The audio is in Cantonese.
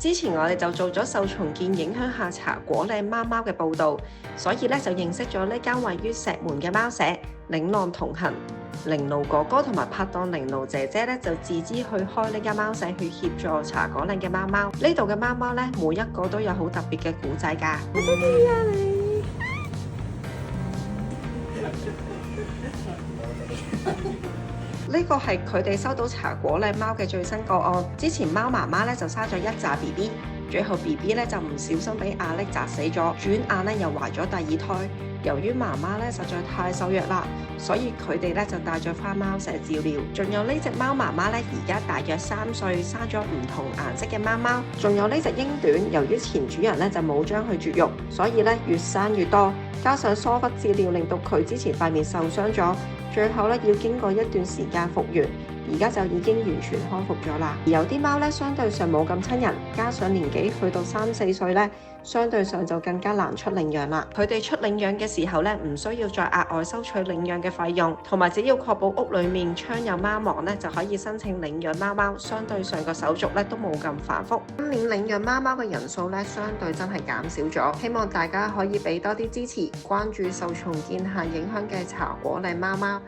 之前我哋就做咗受蟲鍵影響下茶果嶺貓貓嘅報導，所以咧就認識咗呢間位於石門嘅貓舍嶺浪同行。凌奴哥哥同埋拍檔凌奴姐姐咧就自資去開呢間貓舍去協助茶果嶺嘅貓貓。呢度嘅貓貓咧每一個都有好特別嘅故仔㗎。我爹哋啊你！呢個係佢哋收到茶果嶺貓嘅最新個案。之前貓媽媽咧就生咗一紮 BB， 最後 BB 咧就唔小心俾壓力砸死咗，轉眼咧又懷咗第二胎。由於媽媽咧實在太瘦弱啦，所以佢哋咧就帶咗返貓舍照料。仲有呢隻貓媽媽咧，而家大約3歲，生咗唔同顏色嘅貓貓。仲有呢隻英短，由於前主人咧就冇將佢絕育，所以咧越生越多。加上疏忽治療，令到佢之前塊面受傷咗，最後咧要經過一段時間復原。而家就已經完全康復咗啦。而有啲貓咧，相對上冇咁親人，加上年紀去到3、4歲咧，相對上就更加難出領養啦。佢哋出領養嘅時候咧，唔需要再額外收取領養嘅費用，同埋只要確保屋裡面窗有貓網咧，就可以申請領養貓貓。相對上個手續咧都冇咁繁複。今年領養貓貓嘅人數咧，相對真係減少咗。希望大家可以俾多啲支持，關注受蟲鍵下影響嘅茶果嶺貓貓。